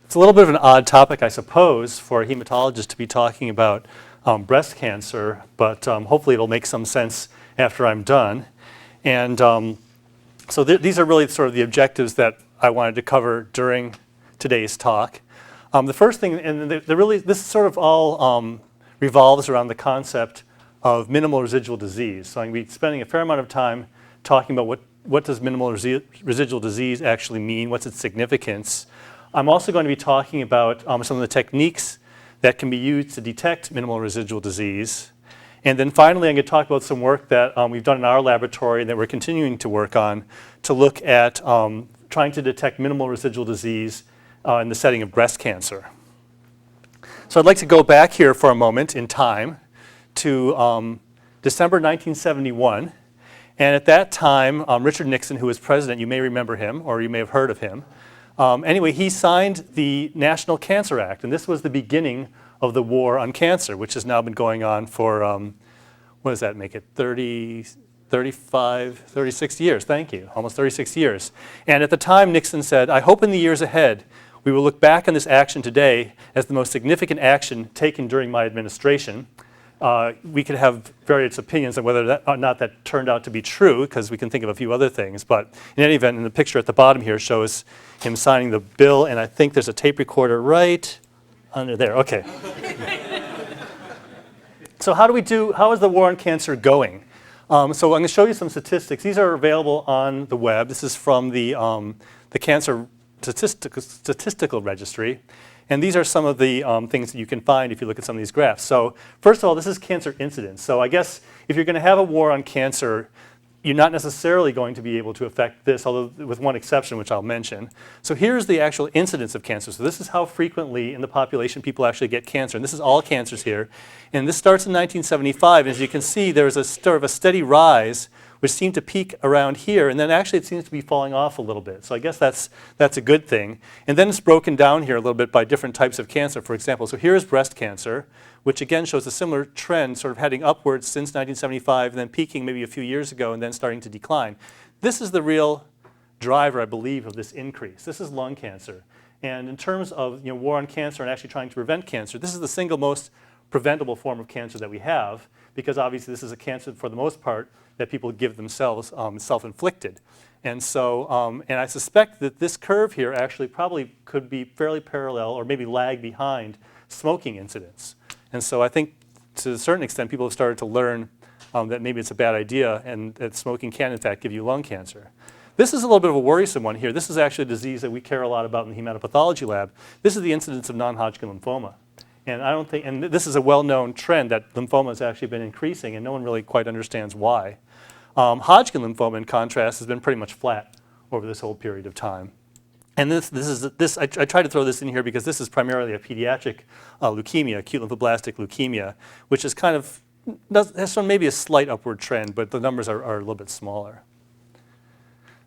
It's a little bit of an odd topic, I suppose, for a hematologist to be talking about breast cancer, but hopefully it'll make some sense after I'm done. And so these are really sort of the objectives that I wanted to cover during today's talk. The first thing, and this sort of all revolves around the concept of minimal residual disease. So I'm going to be spending a fair amount of time talking about what does minimal residual disease actually mean, what's its significance. I'm also going to be talking about some of the techniques that can be used to detect minimal residual disease. And then finally, I'm going to talk about some work that we've done in our laboratory and that we're continuing to work on to look at trying to detect minimal residual disease in the setting of breast cancer. So I'd like to go back here for a moment in time to December 1971. And at that time, Richard Nixon, who was president, you may remember him or you may have heard of him. Anyway, he signed the National Cancer Act, and this was the beginning of the war on cancer, which has now been going on for, what does that make it, 36 years, thank you, almost 36 years. And at the time, Nixon said, I hope in the years ahead, we will look back on this action today as the most significant action taken during my administration. We could have various opinions on whether or not that turned out to be true, because we can think of a few other things. But in any event, in the picture at the bottom here shows him signing the bill, and I think there's a tape recorder right under there. Okay. So how is the war on cancer going? So I'm going to show you some statistics. These are available on the web. This is from the Cancer Statistical Registry. And these are some of the things that you can find if you look at some of these graphs. So first of all, this is cancer incidence. So I guess if you're going to have a war on cancer, you're not necessarily going to be able to affect this, although with one exception, which I'll mention. So here's the actual incidence of cancer. So this is how frequently in the population people actually get cancer. And this is all cancers here. And this starts in 1975. As you can see, there's a sort of a steady rise which seemed to peak around here, and then actually it seems to be falling off a little bit. So I guess that's a good thing. And then it's broken down here a little bit by different types of cancer, for example. So here's breast cancer, which again shows a similar trend, sort of heading upwards since 1975, and then peaking maybe a few years ago, and then starting to decline. This is the real driver, I believe, of this increase. This is lung cancer. And in terms of war on cancer and actually trying to prevent cancer, this is the single most preventable form of cancer that we have, because obviously this is a cancer, for the most part, that people give themselves self-inflicted. And so, and I suspect that this curve here actually probably could be fairly parallel or maybe lag behind smoking incidence. And so I think to a certain extent people have started to learn that maybe it's a bad idea and that smoking can in fact give you lung cancer. This is a little bit of a worrisome one here. This is actually a disease that we care a lot about in the hematopathology lab. This is the incidence of non-Hodgkin lymphoma. And I don't think, and this is a well-known trend that lymphoma has actually been increasing, and no one really quite understands why. Hodgkin lymphoma, in contrast, has been pretty much flat over this whole period of time. And I try to throw this in here because this is primarily a pediatric leukemia, acute lymphoblastic leukemia, which is kind of has shown maybe a slight upward trend, but the numbers are a little bit smaller.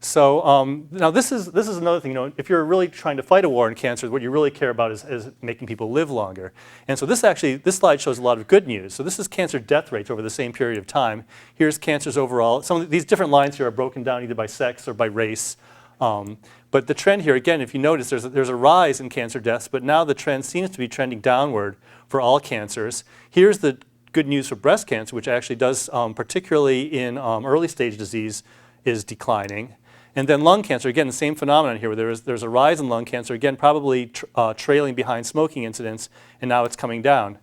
So now this is another thing. If you're really trying to fight a war on cancer, what you really care about is making people live longer. And so this slide shows a lot of good news. So this is cancer death rates over the same period of time. Here's cancers overall. Some of these different lines here are broken down either by sex or by race. But the trend here, again, if you notice, there's a rise in cancer deaths, but now the trend seems to be trending downward for all cancers. Here's the good news for breast cancer, which actually does, particularly in early stage disease, is declining. And then lung cancer, again, the same phenomenon here, where there's a rise in lung cancer, again, probably trailing behind smoking incidence, and now it's coming down.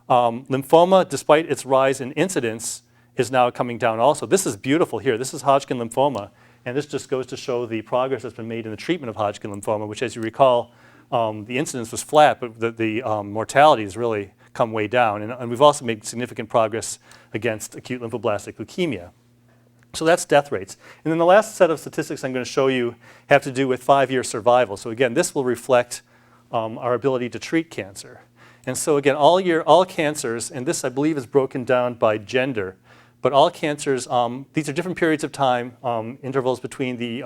Lymphoma, despite its rise in incidence, is now coming down also. This is beautiful here. This is Hodgkin lymphoma, and this just goes to show the progress that's been made in the treatment of Hodgkin lymphoma, which, as you recall, the incidence was flat, but the mortality has really come way down. And we've also made significant progress against acute lymphoblastic leukemia. So that's death rates. And then the last set of statistics I'm going to show you have to do with 5-year survival. So again, this will reflect our ability to treat cancer. And so again, all cancers, and this I believe is broken down by gender, but all cancers, these are different periods of time, intervals between the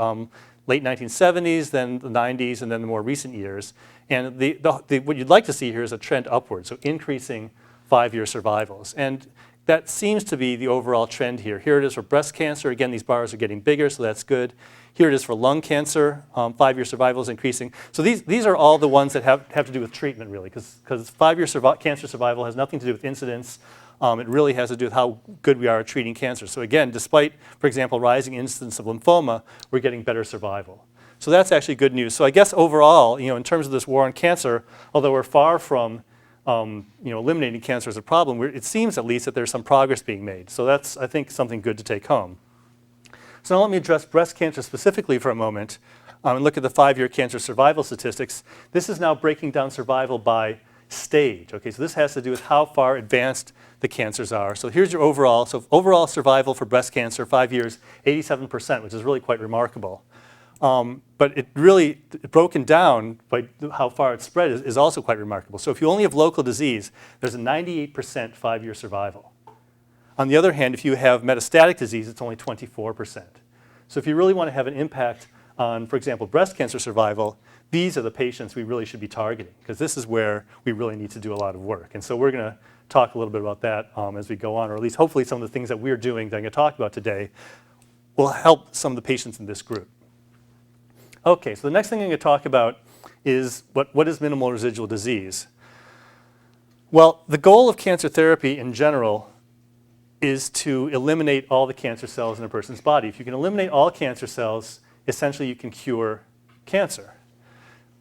late 1970s, then the 90s, and then the more recent years. And what you'd like to see here is a trend upward, so increasing 5-year survivals. And that seems to be the overall trend here. Here it is for breast cancer. Again, these bars are getting bigger, so that's good. Here it is for lung cancer. 5-year survival is increasing. So these are all the ones that have to do with treatment, really, because 5-year cancer survival has nothing to do with incidence. It really has to do with how good we are at treating cancer. So again, despite, for example, rising incidence of lymphoma, we're getting better survival. So that's actually good news. So I guess overall, in terms of this war on cancer, although we're far from eliminating cancer as a problem, it seems at least that there's some progress being made. So that's, I think, something good to take home. So now let me address breast cancer specifically for a moment and look at the 5-year cancer survival statistics. This is now breaking down survival by stage. Okay, so this has to do with how far advanced the cancers are. So here's your overall. So overall survival for breast cancer, 5 years, 87%, which is really quite remarkable. But it really, broken down by how far it's spread is also quite remarkable. So if you only have local disease, there's a 98% 5-year survival. On the other hand, if you have metastatic disease, it's only 24%. So if you really want to have an impact on, for example, breast cancer survival, these are the patients we really should be targeting, because this is where we really need to do a lot of work. And so we're going to talk a little bit about that as we go on, or at least hopefully some of the things that we're doing that I'm going to talk about today will help some of the patients in this group. Okay, so the next thing I'm going to talk about is what is minimal residual disease? Well, the goal of cancer therapy in general is to eliminate all the cancer cells in a person's body. If you can eliminate all cancer cells, essentially you can cure cancer.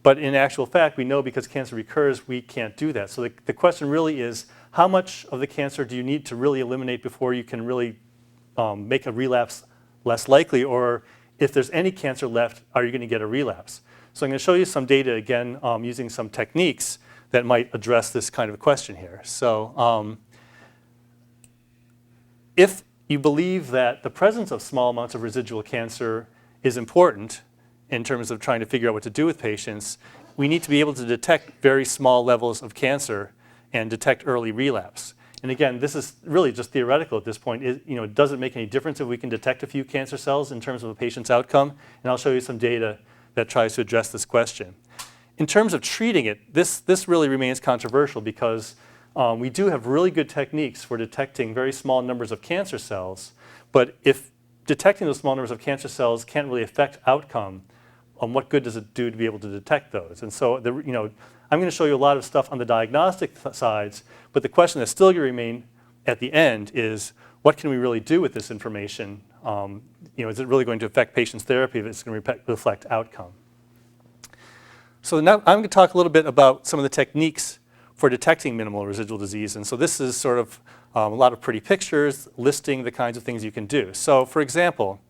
But in actual fact, we know because cancer recurs, we can't do that. So the question really is, how much of the cancer do you need to really eliminate before you can really make a relapse less likely? Or if there's any cancer left, are you going to get a relapse? So I'm going to show you some data again using some techniques that might address this kind of question here. So if you believe that the presence of small amounts of residual cancer is important in terms of trying to figure out what to do with patients, we need to be able to detect very small levels of cancer and detect early relapse. And again, this is really just theoretical at this point. It doesn't make any difference if we can detect a few cancer cells in terms of a patient's outcome. And I'll show you some data that tries to address this question. In terms of treating it, this really remains controversial because we do have really good techniques for detecting very small numbers of cancer cells. But if detecting those small numbers of cancer cells can't really affect outcome, what good does it do to be able to detect those? And so I'm going to show you a lot of stuff on the diagnostic sides, but the question that's still going to remain at the end is, what can we really do with this information? Is it really going to affect patients' therapy if it's going to reflect outcome? So now I'm going to talk a little bit about some of the techniques for detecting minimal residual disease. And so this is sort of a lot of pretty pictures listing the kinds of things you can do. So for example,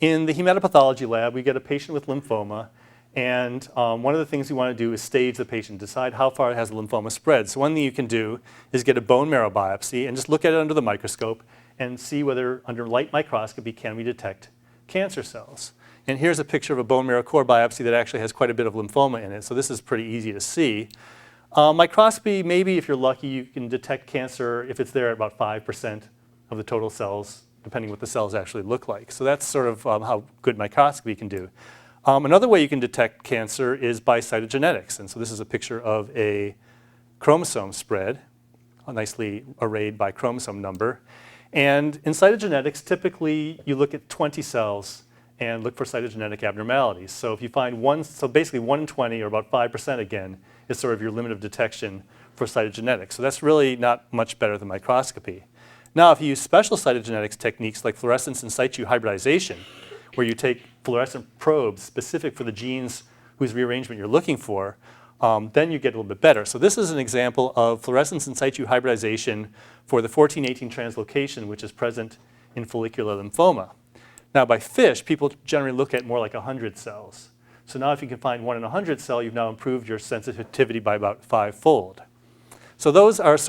in the hematopathology lab, we get a patient with lymphoma. And one of the things we want to do is stage the patient, decide how far has the lymphoma spread. So one thing you can do is get a bone marrow biopsy and just look at it under the microscope and see whether under light microscopy can we detect cancer cells. And here's a picture of a bone marrow core biopsy that actually has quite a bit of lymphoma in it. So this is pretty easy to see. Microscopy, maybe if you're lucky, you can detect cancer if it's there at about 5% of the total cells, depending what the cells actually look like. So that's sort of how good microscopy can do. Another way you can detect cancer is by cytogenetics. And so this is a picture of a chromosome spread, nicely arrayed by chromosome number. And in cytogenetics, typically you look at 20 cells and look for cytogenetic abnormalities. So if you find one, so basically 1 in 20, or about 5% again, is sort of your limit of detection for cytogenetics. So that's really not much better than microscopy. Now, if you use special cytogenetics techniques like fluorescence in situ hybridization, where you take fluorescent probes specific for the genes whose rearrangement you're looking for, then you get a little bit better. So this is an example of fluorescence in situ hybridization for the 1418 translocation, which is present in follicular lymphoma. Now, by FISH, people generally look at more like 100 cells. So now if you can find 1 in 100 cell, you've now improved your sensitivity by about 5-fold. So those are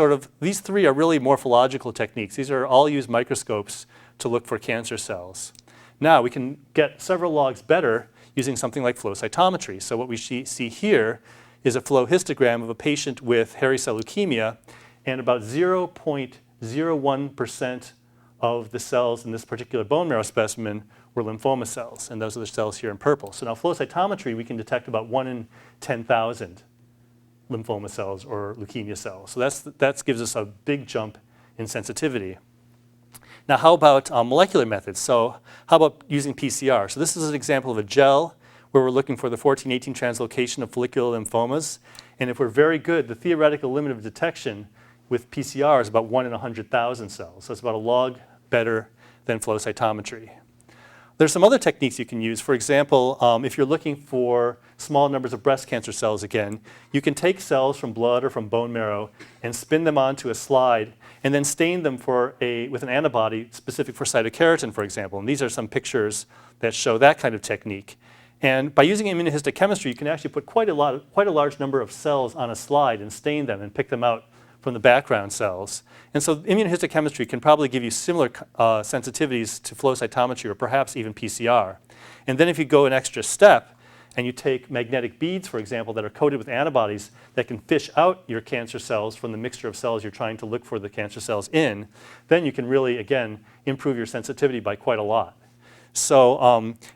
these three are really morphological techniques. These are all use microscopes to look for cancer cells. Now we can get several logs better using something like flow cytometry. So what we see here is a flow histogram of a patient with hairy cell leukemia, and about 0.01% of the cells in this particular bone marrow specimen were lymphoma cells, and those are the cells here in purple. So now flow cytometry, we can detect about 1 in 10,000 lymphoma cells or leukemia cells. So that gives us a big jump in sensitivity. Now how about molecular methods? So how about using PCR? So this is an example of a gel where we're looking for the 14-18 translocation of follicular lymphomas. And if we're very good, the theoretical limit of detection with PCR is about 1 in 100,000 cells. So it's about a log better than flow cytometry. There's some other techniques you can use. For example, if you're looking for small numbers of breast cancer cells again, you can take cells from blood or from bone marrow and spin them onto a slide and then stain them with an antibody specific for cytokeratin, for example. And these are some pictures that show that kind of technique. And by using immunohistochemistry, you can actually put quite a large number of cells on a slide and stain them and pick them out from the background cells. And so immunohistochemistry can probably give you similar sensitivities to flow cytometry or perhaps even PCR. And then if you go an extra step and you take magnetic beads, for example, that are coated with antibodies that can fish out your cancer cells from the mixture of cells you're trying to look for the cancer cells in, then you can really, again, improve your sensitivity by quite a lot. So,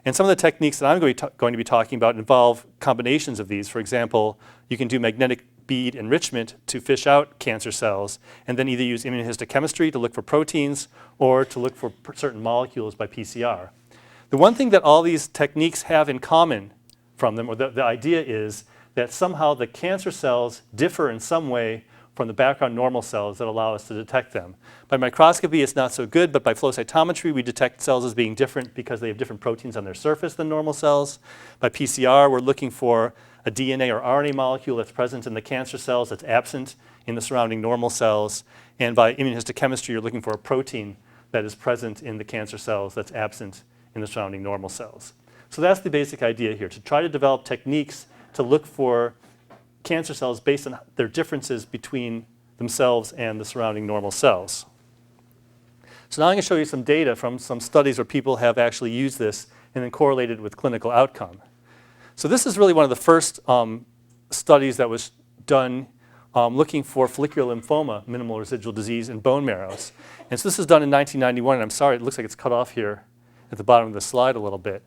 and some of the techniques that I'm going to be talking about involve combinations of these. For example, you can do magnetic bead enrichment to fish out cancer cells, and then either use immunohistochemistry to look for proteins or to look for certain molecules by PCR. The one thing that all these techniques have in common from them, or the idea is that somehow the cancer cells differ in some way from the background normal cells that allow us to detect them. By microscopy, it's not so good, but by flow cytometry, we detect cells as being different because they have different proteins on their surface than normal cells. By PCR, we're looking for a DNA or RNA molecule that's present in the cancer cells that's absent in the surrounding normal cells. And by immunohistochemistry, you're looking for a protein that is present in the cancer cells that's absent in the surrounding normal cells. So that's the basic idea here, to try to develop techniques to look for cancer cells based on their differences between themselves and the surrounding normal cells. So now I'm going to show you some data from some studies where people have actually used this and then correlated with clinical outcome. So this is really one of the first studies that was done looking for follicular lymphoma, minimal residual disease in bone marrows. And so this was done in 1991, and I'm sorry, it looks like it's cut off here at the bottom of the slide a little bit.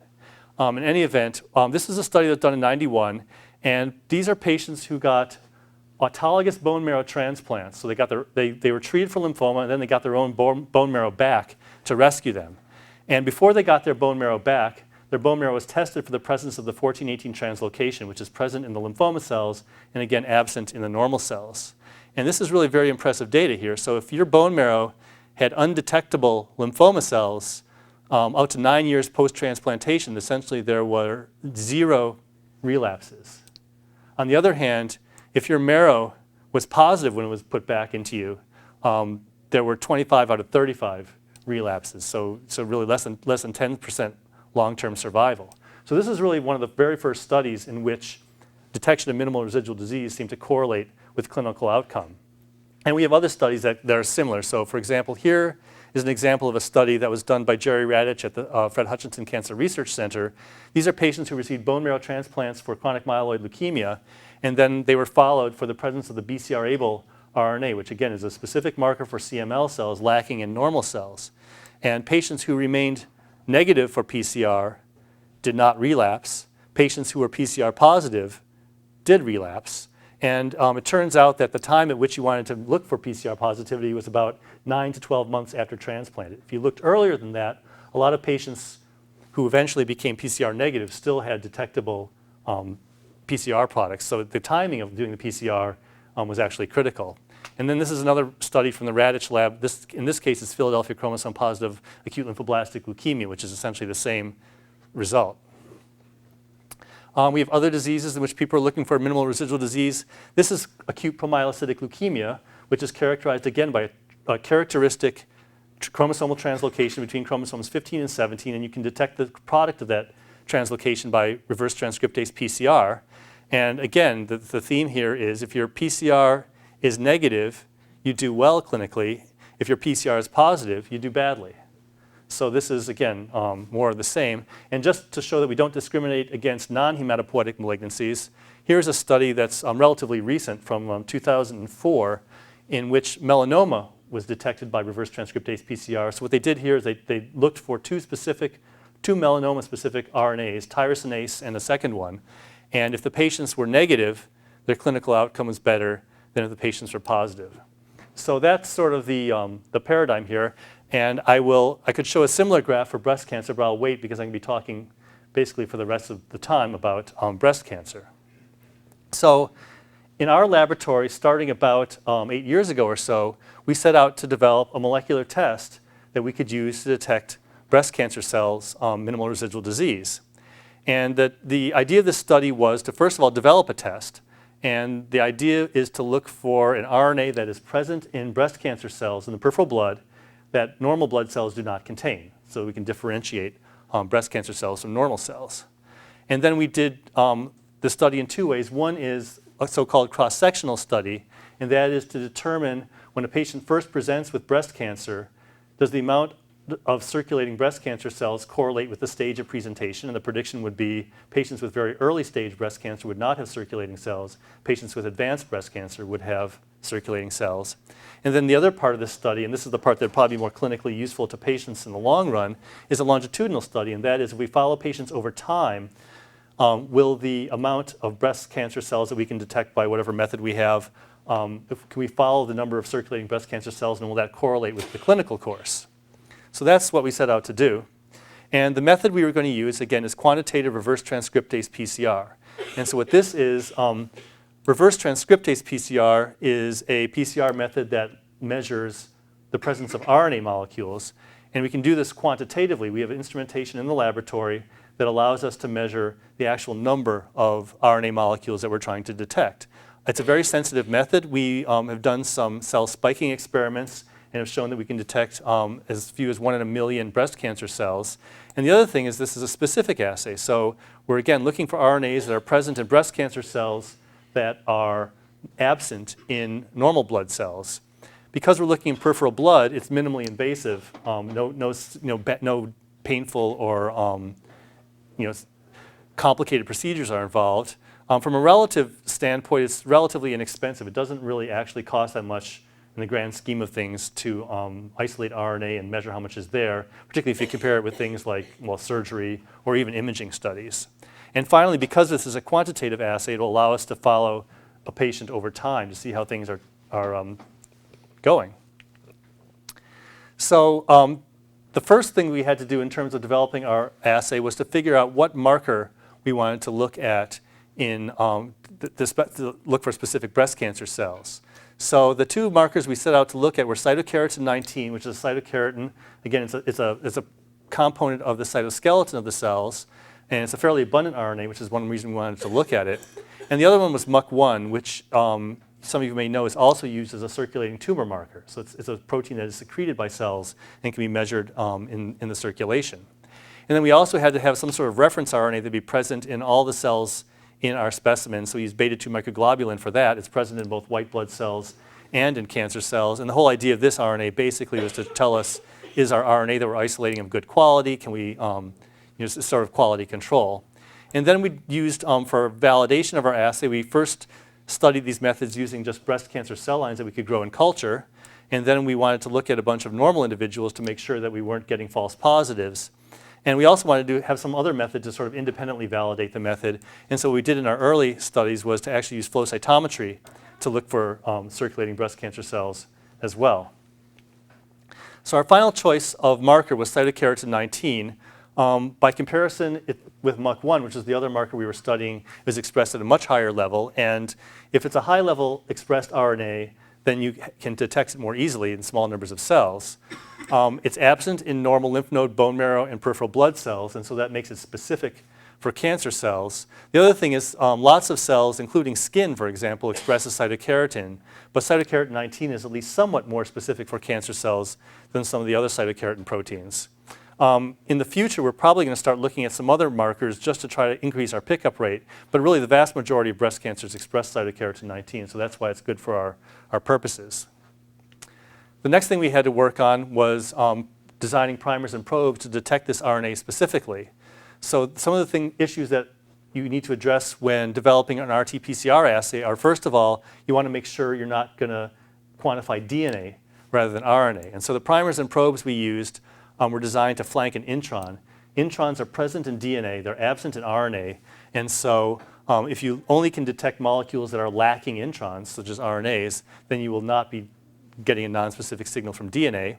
In any event, this is a study that's done in 91, and these are patients who got autologous bone marrow transplants. So they were treated for lymphoma, and then they got their own bone marrow back to rescue them. And before they got their bone marrow back, their bone marrow was tested for the presence of the 14-18 translocation, which is present in the lymphoma cells and again absent in the normal cells. And this is really very impressive data here. So if your bone marrow had undetectable lymphoma cells out to 9 years post-transplantation, essentially there were 0 relapses. On the other hand, if your marrow was positive when it was put back into you, there were 25 out of 35 relapses. So really less than 10% long-term survival. So this is really one of the very first studies in which detection of minimal residual disease seemed to correlate with clinical outcome. And we have other studies that are similar. So for example, here is an example of a study that was done by Jerry Radich at the Fred Hutchinson Cancer Research Center. These are patients who received bone marrow transplants for chronic myeloid leukemia, and then they were followed for the presence of the BCR-ABL RNA, which again is a specific marker for CML cells lacking in normal cells. And patients who remained negative for PCR did not relapse. Patients who were PCR positive did relapse. And it turns out that the time at which you wanted to look for PCR positivity was about 9 to 12 months after transplant. If you looked earlier than that, a lot of patients who eventually became PCR negative still had detectable PCR products. So the timing of doing the PCR was actually critical. And then this is another study from the Radich lab. In this case, it's Philadelphia chromosome positive acute lymphoblastic leukemia, which is essentially the same result. We have other diseases in which people are looking for minimal residual disease. This is acute promyelocytic leukemia, which is characterized again by a characteristic chromosomal translocation between chromosomes 15 and 17, and you can detect the product of that translocation by reverse transcriptase PCR. And again, the theme here is if your PCR is negative, you do well clinically. If your PCR is positive, you do badly. So this is, again, more of the same. And just to show that we don't discriminate against non-hematopoietic malignancies, here's a study that's relatively recent from 2004 in which melanoma was detected by reverse transcriptase PCR. So what they did here is they looked for two melanoma-specific RNAs, tyrosinase and a second one. And if the patients were negative, their clinical outcome was better than if the patients were positive. So that's sort of the paradigm here. And I could show a similar graph for breast cancer, but I'll wait because I'm going to be talking basically for the rest of the time about breast cancer. So in our laboratory, starting about 8 years ago or so, we set out to develop a molecular test that we could use to detect breast cancer cells, minimal residual disease. And the idea of this study was to, first of all, develop a test. And the idea is to look for an RNA that is present in breast cancer cells in the peripheral blood that normal blood cells do not contain, so we can differentiate breast cancer cells from normal cells. And then we did the study in two ways. One is a so-called cross-sectional study, and that is to determine when a patient first presents with breast cancer, does the amount of circulating breast cancer cells correlate with the stage of presentation? And the prediction would be patients with very early stage breast cancer would not have circulating cells. Patients with advanced breast cancer would have circulating cells. And then the other part of this study, and this is the part that would probably be more clinically useful to patients in the long run, is a longitudinal study. And that is, if we follow patients over time, will the amount of breast cancer cells that we can detect by whatever method we have, can we follow the number of circulating breast cancer cells, and will that correlate with the clinical course? So that's what we set out to do. And the method we were going to use, again, is quantitative reverse transcriptase PCR. And so what this is, reverse transcriptase PCR is a PCR method that measures the presence of RNA molecules. And we can do this quantitatively. We have instrumentation in the laboratory that allows us to measure the actual number of RNA molecules that we're trying to detect. It's a very sensitive method. We have done some cell spiking experiments and have shown that we can detect as few as 1 in a million breast cancer cells. And the other thing is this is a specific assay. So we're, again, looking for RNAs that are present in breast cancer cells that are absent in normal blood cells. Because we're looking in peripheral blood, it's minimally invasive. No painful or complicated procedures are involved. From a relative standpoint, it's relatively inexpensive. It doesn't really actually cost that much in the grand scheme of things to isolate RNA and measure how much is there, particularly if you compare it with things like, well, surgery or even imaging studies. And finally, because this is a quantitative assay, it will allow us to follow a patient over time to see how things are going. So the first thing we had to do in terms of developing our assay was to figure out what marker we wanted to look at in to look for specific breast cancer cells. So the two markers we set out to look at were cytokeratin 19, which is a cytokeratin. Again, it's a component of the cytoskeleton of the cells, and it's a fairly abundant RNA, which is one reason we wanted to look at it. And the other one was MUC1, which some of you may know is also used as a circulating tumor marker. So it's a protein that is secreted by cells and can be measured in the circulation. And then we also had to have some sort of reference RNA that be present in all the cells in our specimen. So we use beta-2 microglobulin for that. It's present in both white blood cells and in cancer cells. And the whole idea of this RNA basically was to tell us, is our RNA that we're isolating of good quality? Can we sort of quality control? And then we used, for validation of our assay, we first studied these methods using just breast cancer cell lines that we could grow in culture. And then we wanted to look at a bunch of normal individuals to make sure that we weren't getting false positives. And we also wanted to have some other method to sort of independently validate the method. And so what we did in our early studies was to actually use flow cytometry to look for circulating breast cancer cells as well. So our final choice of marker was cytokeratin 19. By comparison with MUC1, which is the other marker we were studying, is expressed at a much higher level. And if it's a high level expressed RNA, then you can detect it more easily in small numbers of cells. It's absent in normal lymph node, bone marrow, and peripheral blood cells, and so that makes it specific for cancer cells. The other thing is lots of cells, including skin, for example, expresses cytokeratin, but cytokeratin 19 is at least somewhat more specific for cancer cells than some of the other cytokeratin proteins. In the future, we're probably going to start looking at some other markers just to try to increase our pickup rate, but really the vast majority of breast cancers express cytokeratin 19, so that's why it's good for our purposes. The next thing we had to work on was designing primers and probes to detect this RNA specifically. So some of the issues that you need to address when developing an RT-PCR assay are, first of all, you want to make sure you're not going to quantify DNA rather than RNA. And so the primers and probes we used were designed to flank an intron. Introns are present in DNA, they're absent in RNA, and so if you only can detect molecules that are lacking introns, such as RNAs, then you will not be getting a nonspecific signal from DNA.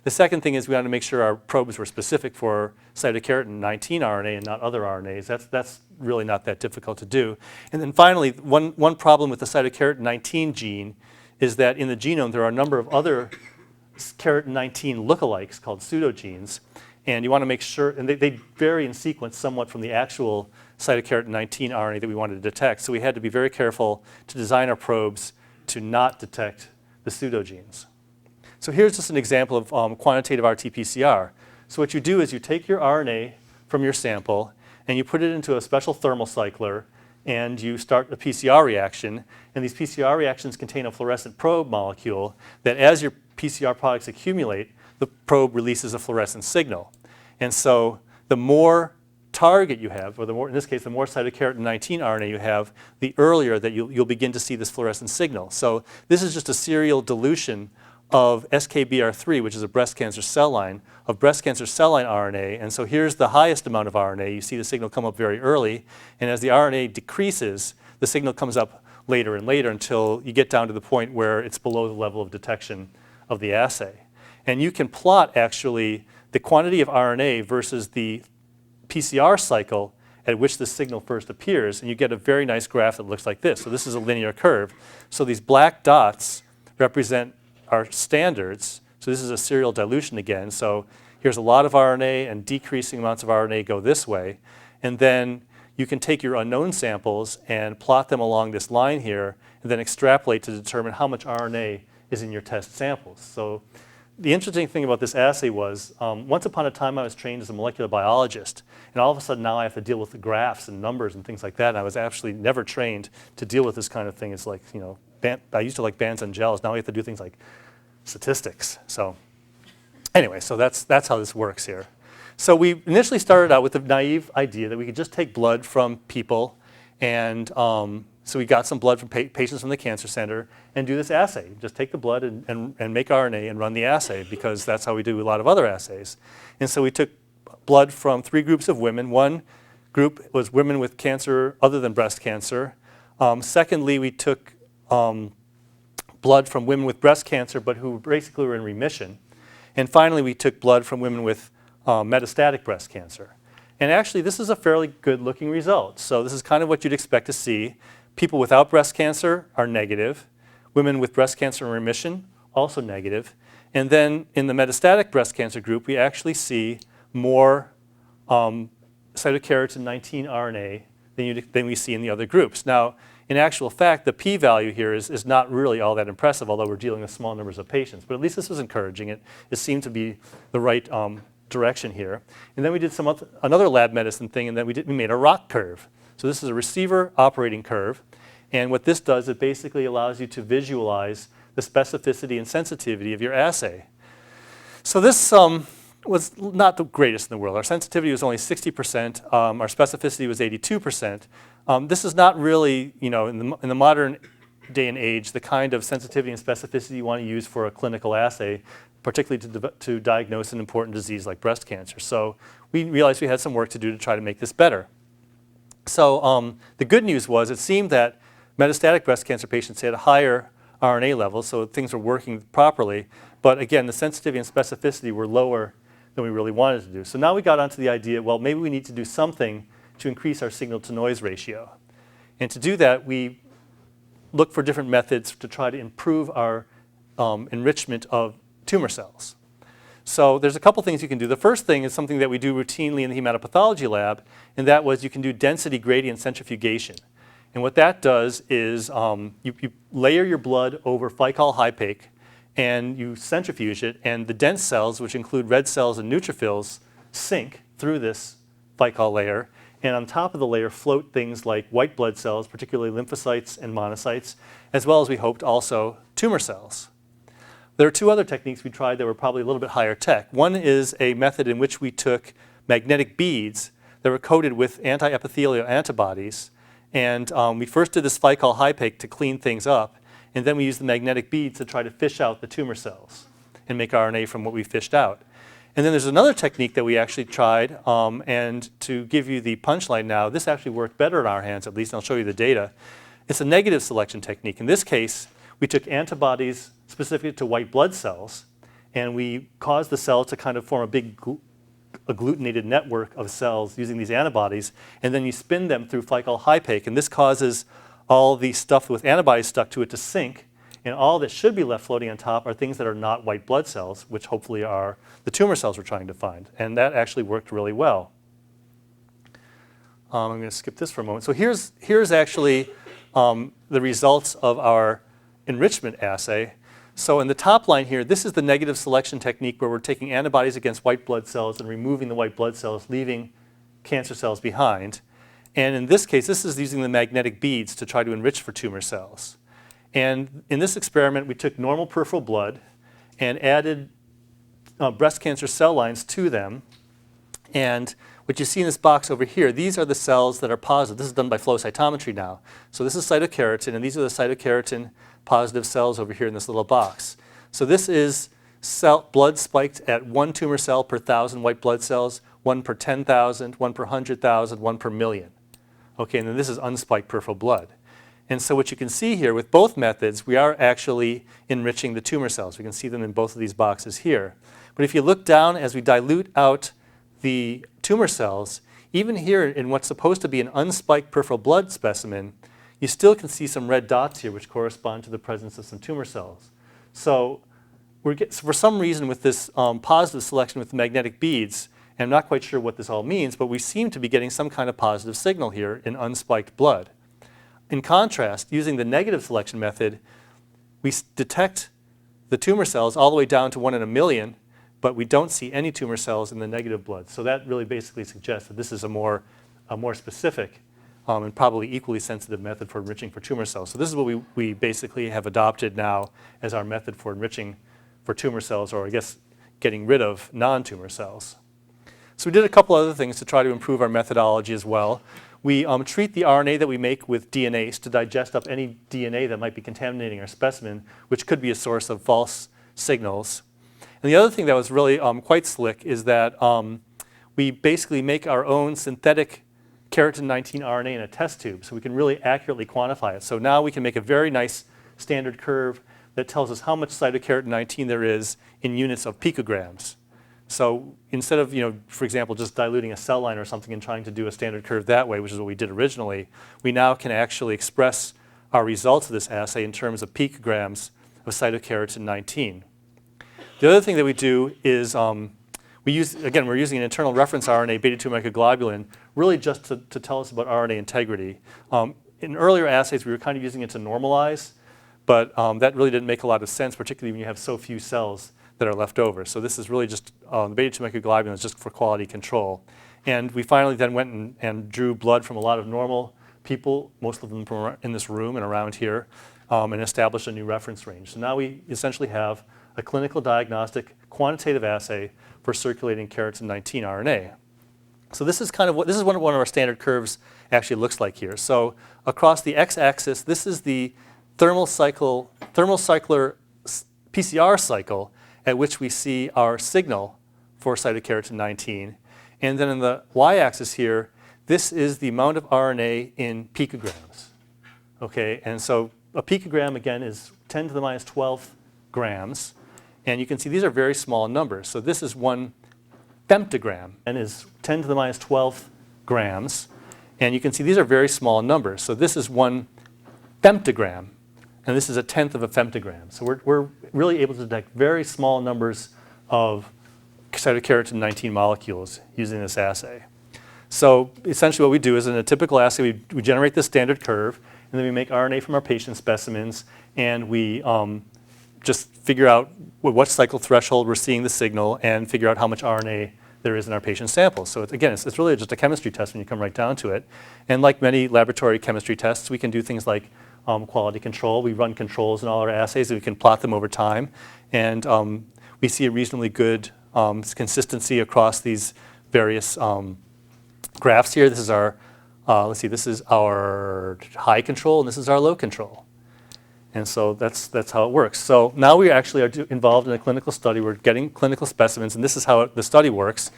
The second thing is we wanted to make sure our probes were specific for cytokeratin 19 RNA and not other RNAs. That's really not that difficult to do. And then finally, one problem with the cytokeratin 19 gene is that in the genome there are a number of other keratin 19 lookalikes called pseudogenes. And you want to make sure, and they vary in sequence somewhat from the actual cytokeratin 19 RNA that we wanted to detect. So we had to be very careful to design our probes to not detect the pseudogenes. So here's just an example of quantitative RT-PCR. So what you do is you take your RNA from your sample and you put it into a special thermal cycler and you start a PCR reaction. And these PCR reactions contain a fluorescent probe molecule that as your PCR products accumulate, the probe releases a fluorescent signal. And so the more target you have, or the more, in this case, the more cytokeratin 19 RNA you have, the earlier that you'll begin to see this fluorescent signal. So this is just a serial dilution of SKBR3, which is a breast cancer cell line, of breast cancer cell line RNA. And so here's the highest amount of RNA. You see the signal come up very early. And as the RNA decreases, the signal comes up later and later until you get down to the point where it's below the level of detection of the assay. And you can plot, actually, the quantity of RNA versus the PCR cycle at which the signal first appears. And you get a very nice graph that looks like this. So this is a linear curve. So these black dots represent our standards. So this is a serial dilution again. So here's a lot of RNA, and decreasing amounts of RNA go this way. And then you can take your unknown samples and plot them along this line here, and then extrapolate to determine how much RNA is in your test samples. So the interesting thing about this assay was, once upon a time I was trained as a molecular biologist, and all of a sudden now I have to deal with the graphs and numbers and things like that, and I was actually never trained to deal with this kind of thing. It's like, you know, I used to like bands and gels. Now we have to do things like statistics. So anyway, so that's how this works here. So we initially started out with the naive idea that we could just take blood from people, and so we got some blood from patients from the cancer center and do this assay. Just take the blood and make RNA and run the assay, because that's how we do a lot of other assays. And so we took blood from 3 groups of women. One group was women with cancer other than breast cancer. Secondly, we took blood from women with breast cancer but who basically were in remission. And finally, we took blood from women with metastatic breast cancer. And actually, this is a fairly good looking result. So this is kind of what you'd expect to see. People without breast cancer are negative. Women with breast cancer in remission, also negative. And then in the metastatic breast cancer group, we actually see more cytokeratin 19 RNA than we see in the other groups. Now, in actual fact, the p-value here is not really all that impressive, although we're dealing with small numbers of patients. But at least this was encouraging. It seemed to be the right direction here. And then we did another lab medicine thing, and then we made a ROC curve. So this is a receiver operating curve. And what this does, it basically allows you to visualize the specificity and sensitivity of your assay. So this was not the greatest in the world. Our sensitivity was only 60%. Our specificity was 82%. This is not really, you know, in the modern day and age, the kind of sensitivity and specificity you want to use for a clinical assay, particularly to diagnose an important disease like breast cancer. So we realized we had some work to do to try to make this better. So the good news was it seemed that metastatic breast cancer patients had a higher RNA level, so things were working properly. But again, the sensitivity and specificity were lower than we really wanted to do. So now we got onto the idea, well, maybe we need to do something to increase our signal-to-noise ratio. And to do that, we looked for different methods to try to improve our enrichment of tumor cells. So there's a couple things you can do. The first thing is something that we do routinely in the hematopathology lab, and that was you can do density gradient centrifugation. And what that does is you layer your blood over phycol hypake, and you centrifuge it, and the dense cells, which include red cells and neutrophils, sink through this phycol layer. And on top of the layer float things like white blood cells, particularly lymphocytes and monocytes, as well as we hoped also tumor cells. There are 2 other techniques we tried that were probably a little bit higher tech. One is a method in which we took magnetic beads that were coated with anti-epithelial antibodies. And we first did this phycol hypake to clean things up. And then we used the magnetic beads to try to fish out the tumor cells and make RNA from what we fished out. And then there's another technique that we actually tried. And to give you the punchline now, this actually worked better in our hands, at least, and I'll show you the data. It's a negative selection technique. In this case, we took antibodies specific to white blood cells, and we cause the cell to kind of form a big agglutinated network of cells using these antibodies, and then you spin them through Fleischl-Hypake, and this causes all the stuff with antibodies stuck to it to sink, and all that should be left floating on top are things that are not white blood cells, which hopefully are the tumor cells we're trying to find, and that actually worked really well. I'm going to skip this for a moment. So here's actually the results of our enrichment assay. So in the top line here, this is the negative selection technique where we're taking antibodies against white blood cells and removing the white blood cells, leaving cancer cells behind. And in this case, this is using the magnetic beads to try to enrich for tumor cells. And in this experiment, we took normal peripheral blood and added breast cancer cell lines to them. And what you see in this box over here, these are the cells that are positive. This is done by flow cytometry now. So this is cytokeratin, and these are the cytokeratin positive cells over here in this little box. So this is blood spiked at 1 tumor cell per 1,000 white blood cells, 1 per 10,000, 1 per 100,000, 1 per million. Okay, and then this is unspiked peripheral blood. And so what you can see here with both methods, we are actually enriching the tumor cells. We can see them in both of these boxes here. But if you look down as we dilute out the tumor cells, even here in what's supposed to be an unspiked peripheral blood specimen, you still can see some red dots here which correspond to the presence of some tumor cells. So for some reason with this positive selection with the magnetic beads, and I'm not quite sure what this all means, but we seem to be getting some kind of positive signal here in unspiked blood. In contrast, using the negative selection method, we detect the tumor cells all the way down to 1 in a million, but we don't see any tumor cells in the negative blood. So that really basically suggests that this is a more specific and probably equally sensitive method for enriching for tumor cells. So this is what we basically have adopted now as our method for enriching for tumor cells, or I guess getting rid of non-tumor cells. So we did a couple other things to try to improve our methodology as well. We treat the RNA that we make with DNase to digest up any DNA that might be contaminating our specimen, which could be a source of false signals. And the other thing that was really quite slick is that we basically make our own synthetic keratin 19 RNA in a test tube, so we can really accurately quantify it. So now we can make a very nice standard curve that tells us how much cytokeratin 19 there is in units of picograms. So instead of, for example, just diluting a cell line or something and trying to do a standard curve that way, which is what we did originally, we now can actually express our results of this assay in terms of picograms of cytokeratin 19. The other thing that we do is we're using an internal reference RNA, beta-2 microglobulin, really just to tell us about RNA integrity. In earlier assays, we were kind of using it to normalize, but that really didn't make a lot of sense, particularly when you have so few cells that are left over. So this is really just, the beta-2 microglobulin is just for quality control. And we finally then went and drew blood from a lot of normal people, most of them from in this room and around here, and established a new reference range. So now we essentially have a clinical diagnostic quantitative assay for circulating keratin 19 RNA. So this is kind of what one of our standard curves actually looks like here. So across the x-axis, this is the thermal cycler PCR cycle at which we see our signal for cytokeratin 19. And then in the y-axis here, this is the amount of RNA in picograms. Okay, and so a picogram again is 10 to the minus 12 grams. And you can see these are very small numbers. So this is 1 femtogram and is 10 to the minus 12 grams. And you can see these are very small numbers. So this is 1 femtogram, and this is 1/10 of a femtogram. So we're really able to detect very small numbers of cytokeratin 19 molecules using this assay. So essentially what we do is in a typical assay, we generate this standard curve, and then we make RNA from our patient specimens, and we just figure out what cycle threshold we're seeing the signal and figure out how much RNA there is in our patient samples. So it's really just a chemistry test when you come right down to it. And like many laboratory chemistry tests, we can do things like quality control. We run controls in all our assays, and we can plot them over time. And we see a reasonably good consistency across these various graphs here. This is our, this is our high control, and this is our low control. And so that's how it works. So now we actually are involved in a clinical study. We're getting clinical specimens, and this is how the study works.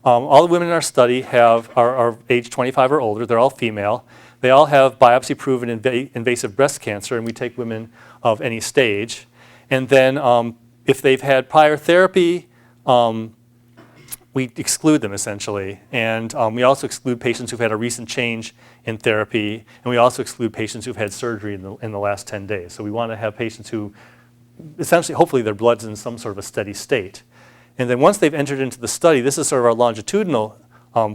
All the women in our study are age 25 or older. They're all female. They all have biopsy-proven invasive breast cancer, and we take women of any stage. And then if they've had prior therapy, we exclude them essentially. And we also exclude patients who've had a recent change in therapy. And we also exclude patients who've had surgery in the last 10 days. So we want to have patients who essentially, hopefully their blood's in some sort of a steady state. And then once they've entered into the study, this is sort of our longitudinal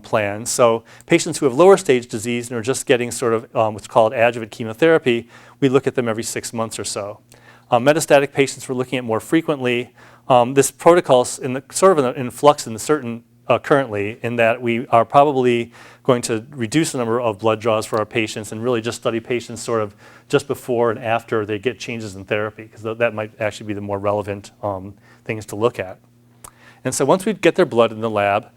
plan. So patients who have lower stage disease and are just getting sort of what's called adjuvant chemotherapy, we look at them every 6 months or so. Metastatic patients we're looking at more frequently. This protocol's sort of in flux currently, in that we are probably going to reduce the number of blood draws for our patients and really just study patients sort of just before and after they get changes in therapy, because that might actually be the more relevant things to look at. And so once we get their blood in the lab,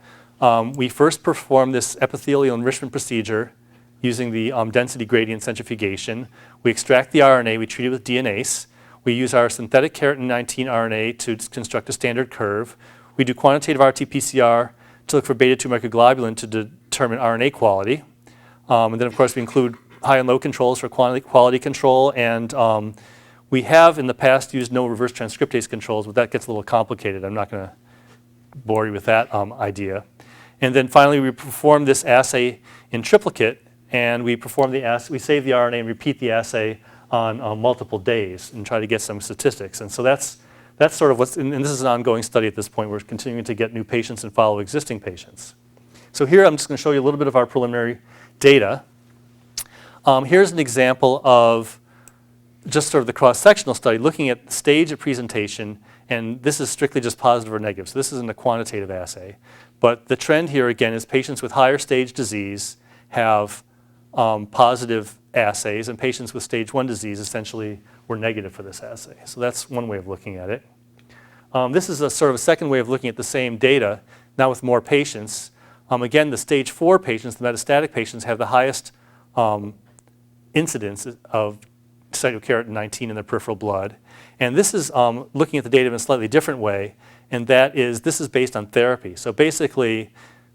we first perform this epithelial enrichment procedure using the density gradient centrifugation. We extract the RNA, we treat it with DNase. We use our synthetic keratin 19 RNA to construct a standard curve. We do quantitative RT-PCR to look for beta-2 microglobulin to determine RNA quality. And then, of course, we include high and low controls for quality control. And we have, in the past, used no reverse transcriptase controls, but that gets a little complicated. I'm not going to bore you with that idea. And then finally, we perform this assay in triplicate. And we perform the assay, we save the RNA and repeat the assay on multiple days and try to get some statistics. And so that's sort of what's, and this is an ongoing study at this point. We're continuing to get new patients and follow existing patients. So here I'm just going to show you a little bit of our preliminary data. Here's an example of just sort of the cross-sectional study looking at the stage of presentation, and this is strictly just positive or negative. So this isn't a quantitative assay. But the trend here again is patients with higher stage disease have positive assays, and patients with stage 1 disease essentially were negative for this assay. So that's one way of looking at it. This is a sort of a second way of looking at the same data, now with more patients. Again, the stage 4 patients, the metastatic patients, have the highest incidence of cytokeratin 19 in their peripheral blood. And this is looking at the data in a slightly different way, and that is, this is based on therapy. So basically,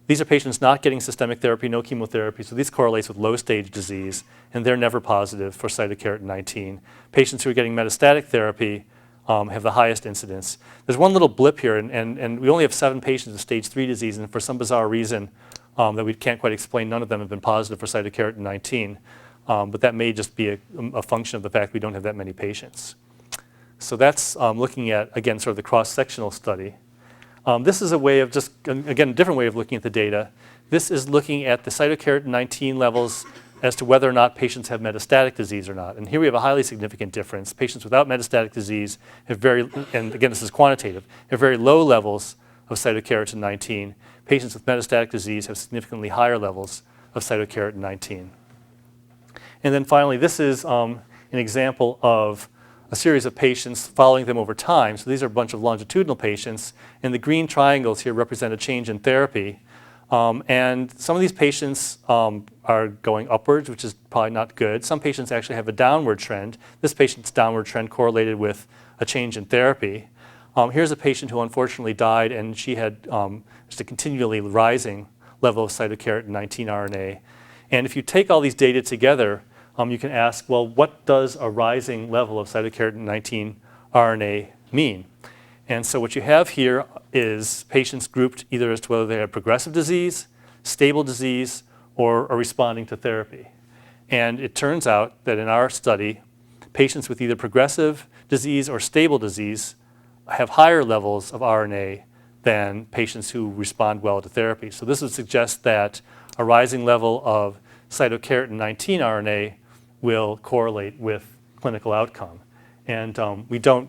these are patients not getting systemic therapy, no chemotherapy, so this correlates with low-stage disease, and they're never positive for cytokeratin 19. Patients who are getting metastatic therapy have the highest incidence. There's one little blip here, and we only have 7 patients with stage 3 disease, and for some bizarre reason that we can't quite explain, none of them have been positive for cytokeratin 19, but that may just be a function of the fact we don't have that many patients. So that's looking at, again, sort of the cross-sectional study. This is a way of just, again, a different way of looking at the data. This is looking at the cytokeratin 19 levels as to whether or not patients have metastatic disease or not. And here we have a highly significant difference. Patients without metastatic disease have very, and again, this is quantitative, have very low levels of cytokeratin 19. Patients with metastatic disease have significantly higher levels of cytokeratin 19. And then finally, this is an example of a series of patients, following them over time. So these are a bunch of longitudinal patients, and the green triangles here represent a change in therapy. And some of these patients are going upwards, which is probably not good. Some patients actually have a downward trend. This patient's downward trend correlated with a change in therapy. Here's a patient who unfortunately died, and she had just a continually rising level of cytokeratin 19 RNA. And if you take all these data together, you can ask, well, what does a rising level of cytokeratin 19 RNA mean? And so what you have here is patients grouped either as to whether they have progressive disease, stable disease, or are responding to therapy. And it turns out that in our study, patients with either progressive disease or stable disease have higher levels of RNA than patients who respond well to therapy. So this would suggest that a rising level of cytokeratin 19 RNA will correlate with clinical outcome. And we don't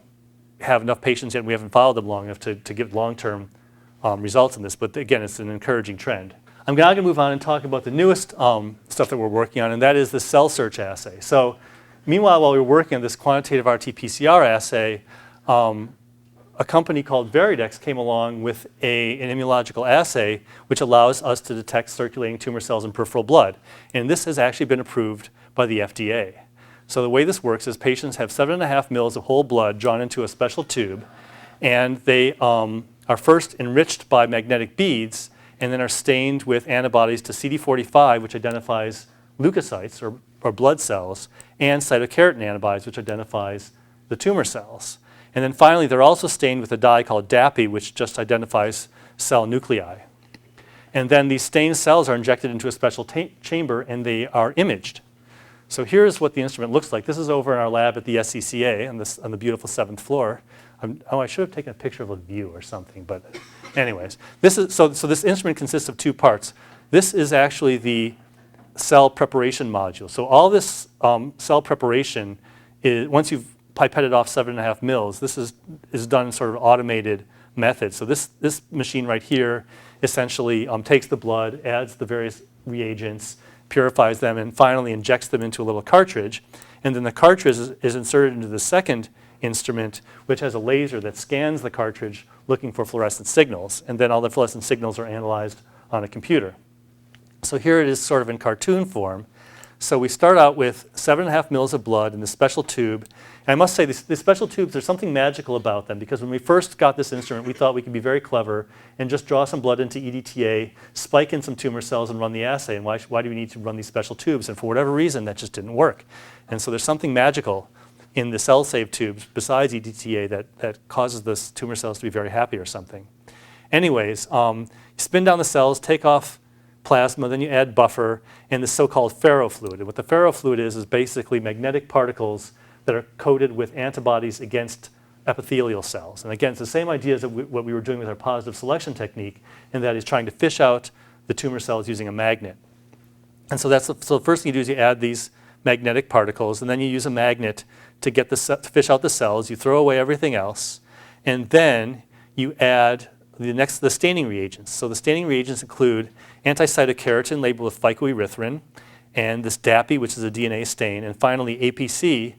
have enough patients yet, and we haven't followed them long enough to give long-term results on this, but again, it's an encouraging trend. I'm now going to move on and talk about the newest stuff that we're working on, and that is the cell search assay. So meanwhile, while we were working on this quantitative RT-PCR assay, a company called Veridex came along with an immunological assay which allows us to detect circulating tumor cells in peripheral blood. And this has actually been approved by the FDA. So the way this works is patients have 7.5 mils of whole blood drawn into a special tube, and they are first enriched by magnetic beads and then are stained with antibodies to CD45, which identifies leukocytes or blood cells, and cytokeratin antibodies, which identifies the tumor cells. And then finally, they're also stained with a dye called DAPI, which just identifies cell nuclei. And then these stained cells are injected into a special chamber, and they are imaged. So here's what the instrument looks like. This is over in our lab at the SCCA on the beautiful 7th floor. I should have taken a picture of a view or something, but anyways. So this instrument consists of two parts. This is actually the cell preparation module. So all this cell preparation, once you've pipetted off 7.5 mils, this is done in sort of automated method. So this machine right here essentially takes the blood, adds the various reagents, purifies them, and finally injects them into a little cartridge. And then the cartridge is inserted into the second instrument, which has a laser that scans the cartridge looking for fluorescent signals. And then all the fluorescent signals are analyzed on a computer. So here it is sort of in cartoon form. So we start out with 7.5 mils of blood in this special tube. And I must say, these special tubes, there's something magical about them, because when we first got this instrument, we thought we could be very clever and just draw some blood into EDTA, spike in some tumor cells, and run the assay. And why do we need to run these special tubes? And for whatever reason, that just didn't work. And so there's something magical in the cell-save tubes besides EDTA that causes the tumor cells to be very happy or something. Anyways, you spin down the cells, take off plasma, then you add buffer, and the so-called ferrofluid. And what the ferrofluid is basically magnetic particles that are coated with antibodies against epithelial cells. And again, it's the same idea as what we were doing with our positive selection technique, and that is trying to fish out the tumor cells using a magnet. And so the first thing you do is you add these magnetic particles, and then you use a magnet to to fish out the cells. You throw away everything else, and then you add the staining reagents. So the staining reagents include anti-cytokeratin labeled with phycoerythrin, and this DAPI, which is a DNA stain, and finally APC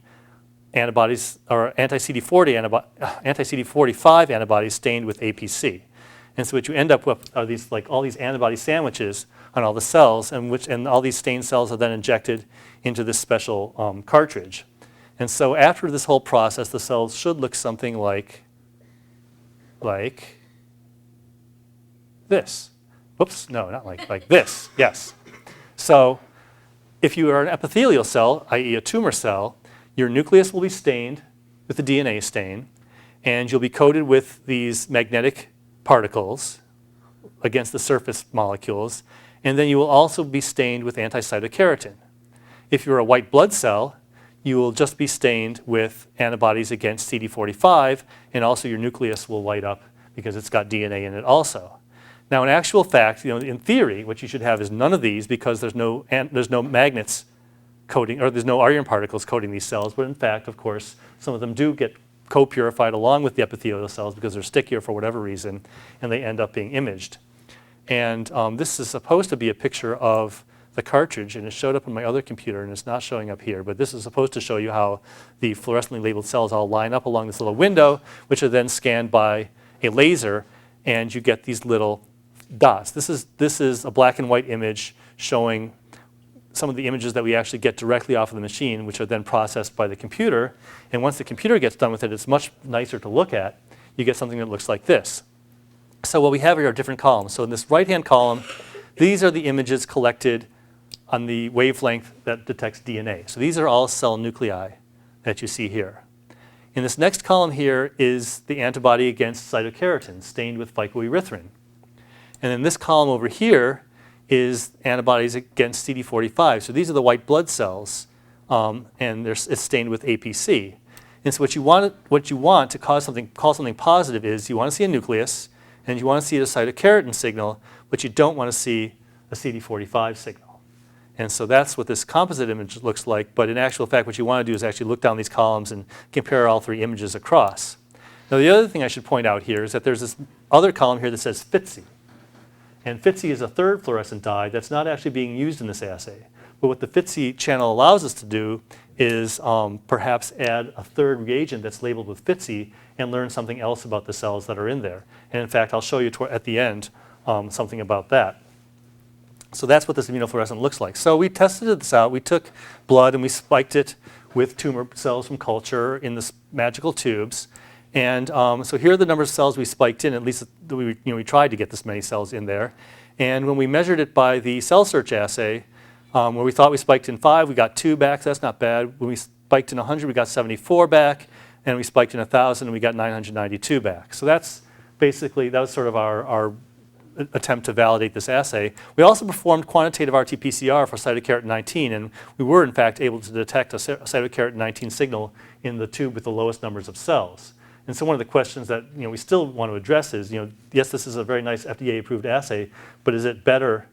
antibodies, or anti-CD45 antibodies stained with APC. And so what you end up with are these, like, all these antibody sandwiches on all the cells, and all these stained cells are then injected into this special cartridge. And so after this whole process, the cells should look something like this. Whoops, no, not like this, yes. So if you are an epithelial cell, i.e. a tumor cell, your nucleus will be stained with the DNA stain, and you'll be coated with these magnetic particles against the surface molecules, and then you will also be stained with anti-cytokeratin. If you're a white blood cell, you will just be stained with antibodies against CD45, and also your nucleus will light up because it's got DNA in it also. Now, in actual fact, in theory, what you should have is none of these, because there's no magnets coating, or there's no iron particles coating these cells. But in fact, of course, some of them do get co-purified along with the epithelial cells because they're stickier for whatever reason, and they end up being imaged. And this is supposed to be a picture of the cartridge, and it showed up on my other computer, and it's not showing up here. But this is supposed to show you how the fluorescently labeled cells all line up along this little window, which are then scanned by a laser, and you get these little dots. This is a black and white image showing some of the images that we actually get directly off of the machine, which are then processed by the computer. And once the computer gets done with it, it's much nicer to look at. You get something that looks like this. So what we have here are different columns. So in this right-hand column, these are the images collected on the wavelength that detects DNA. So these are all cell nuclei that you see here. In this next column here is the antibody against cytokeratin stained with phycoerythrin. And then this column over here is antibodies against CD45. So these are the white blood cells, and it's stained with APC. And so what you want to call something positive is you want to see a nucleus, and you want to see a cytokeratin signal, but you don't want to see a CD45 signal. And so that's what this composite image looks like. But in actual fact, what you want to do is actually look down these columns and compare all three images across. Now, the other thing I should point out here is that there's this other column here that says FITC. And FITC is a third fluorescent dye that's not actually being used in this assay. But what the FITC channel allows us to do is perhaps add a third reagent that's labeled with FITC and learn something else about the cells that are in there. And in fact, I'll show you at the end something about that. So that's what this immunofluorescent looks like. So we tested this out. We took blood and we spiked it with tumor cells from culture in this magical tubes. And so here are the number of cells we spiked in. At least we tried to get this many cells in there. And when we measured it by the cell search assay, where we thought we spiked in 5, we got 2 back. So that's not bad. When we spiked in 100, we got 74 back. and we spiked in 1,000 and we got 992 back. So that's basically, that was sort of our attempt to validate this assay. We also performed quantitative RT-PCR for cytokeratin 19, and we were in fact able to detect a cytokeratin 19 signal in the tube with the lowest numbers of cells. And so one of the questions that we still want to address is, yes, this is a very nice FDA-approved assay, but is it better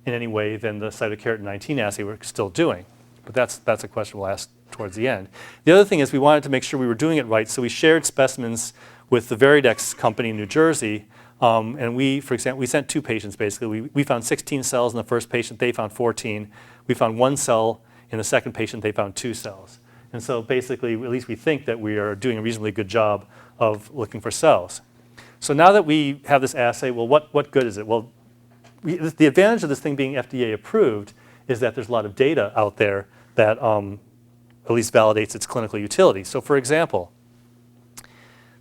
in any way than the cytokeratin 19 assay we're still doing? But that's a question we'll ask towards the end. The other thing is we wanted to make sure we were doing it right, so we shared specimens with the Veridex company in New Jersey. And we, for example, we sent 2 patients basically. We found 16 cells in the first patient, they found 14. We found 1 cell in the second patient, they found 2 cells. And so basically, at least we think that we are doing a reasonably good job of looking for cells. So now that we have this assay, well, what good is it? Well, the advantage of this thing being FDA approved is that there's a lot of data out there that at least validates its clinical utility. So for example,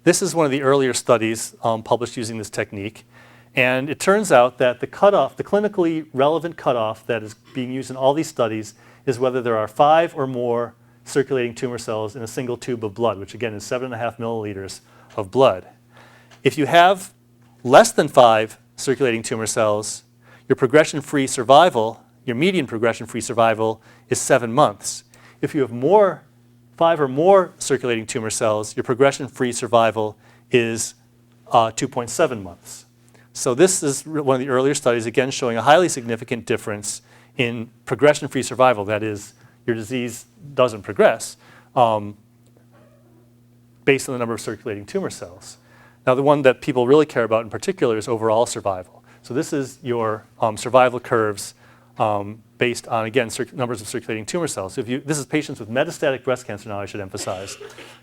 this is one of the earlier studies published using this technique. And it turns out that the cutoff, the clinically relevant cutoff that is being used in all these studies is whether there are 5 or more circulating tumor cells in a single tube of blood, which again is 7.5 milliliters of blood. If you have less than 5 circulating tumor cells, your progression-free survival, your median progression-free survival is 7 months. If you have 5 or more circulating tumor cells, your progression-free survival is 2.7 months. So this is one of the earlier studies, again showing a highly significant difference in progression-free survival. That is, your disease doesn't progress based on the number of circulating tumor cells. Now the one that people really care about in particular is overall survival. So this is your survival curves based on, again, numbers of circulating tumor cells. This is patients with metastatic breast cancer now, I should emphasize.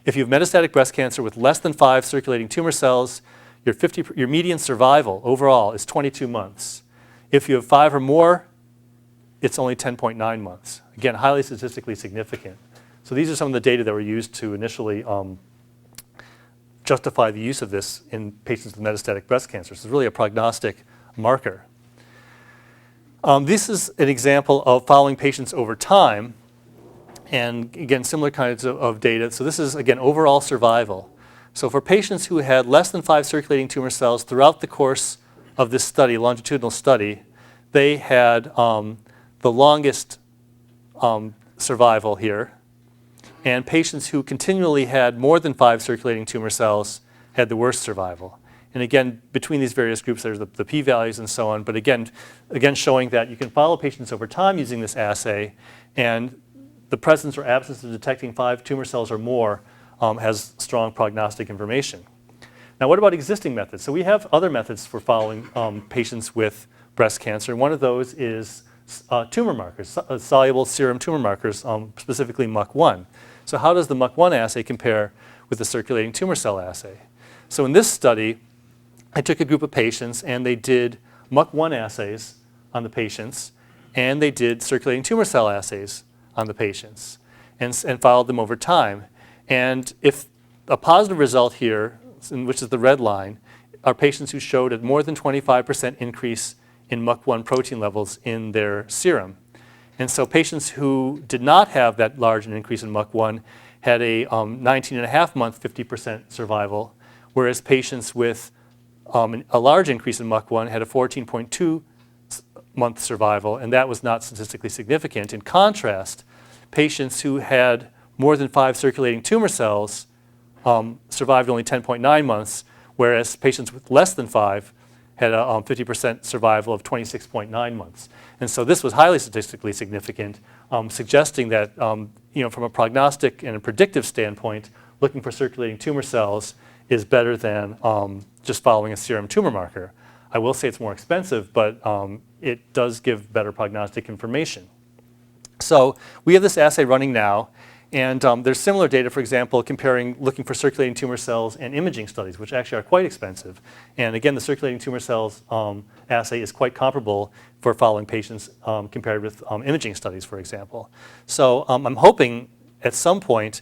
If you have metastatic breast cancer with less than 5 circulating tumor cells, your median survival overall is 22 months. If you have 5 or more, it's only 10.9 months. Again, highly statistically significant. So these are some of the data that were used to initially justify the use of this in patients with metastatic breast cancer. So it's really a prognostic marker. This is an example of following patients over time. And again, similar kinds of data. So this is, again, overall survival. So for patients who had less than 5 circulating tumor cells throughout the course of this study, longitudinal study, they had the longest survival here. And patients who continually had more than 5 circulating tumor cells had the worst survival. And again, between these various groups, there's the p-values and so on. But again, showing that you can follow patients over time using this assay, and the presence or absence of detecting 5 tumor cells or more has strong prognostic information. Now, what about existing methods? So we have other methods for following patients with breast cancer. One of those is tumor markers, soluble serum tumor markers, specifically MUC1. So how does the MUC1 assay compare with the circulating tumor cell assay? So in this study, I took a group of patients and they did MUC1 assays on the patients, and they did circulating tumor cell assays on the patients, and followed them over time. And if a positive result here, which is the red line, are patients who showed a more than 25% increase in MUC1 protein levels in their serum. And so patients who did not have that large an increase in MUC1 had a 19.5-month 50% survival, whereas patients with a large increase in MUC1 had a 14.2-month survival, and that was not statistically significant. In contrast, patients who had more than 5 circulating tumor cells survived only 10.9 months, whereas patients with less than 5 had a 50% survival of 26.9 months. And so this was highly statistically significant, suggesting that from a prognostic and a predictive standpoint, looking for circulating tumor cells is better than just following a serum tumor marker. I will say it's more expensive, but it does give better prognostic information. So we have this assay running now, and there's similar data, for example, looking for circulating tumor cells and imaging studies, which actually are quite expensive. And again, the circulating tumor cells assay is quite comparable for following patients compared with imaging studies, for example. So I'm hoping at some point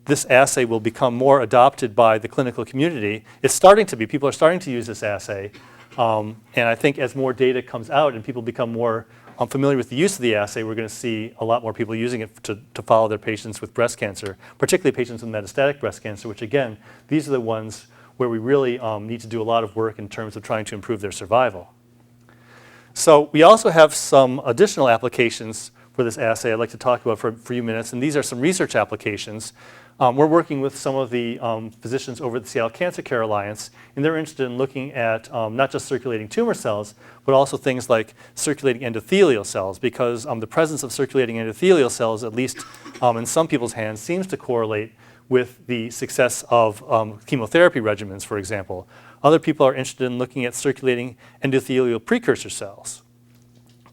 this assay will become more adopted by the clinical community. It's starting to be. People are starting to use this assay. And I think as more data comes out and people become more familiar with the use of the assay, we're going to see a lot more people using it to follow their patients with breast cancer, particularly patients with metastatic breast cancer, which again, these are the ones where we really need to do a lot of work in terms of trying to improve their survival. So we also have some additional applications for this assay I'd like to talk about for a few minutes, and these are some research applications. We're working with some of the physicians over at the Seattle Cancer Care Alliance, and they're interested in looking at not just circulating tumor cells, but also things like circulating endothelial cells, because the presence of circulating endothelial cells, at least in some people's hands, seems to correlate with the success of chemotherapy regimens, for example. Other people are interested in looking at circulating endothelial precursor cells.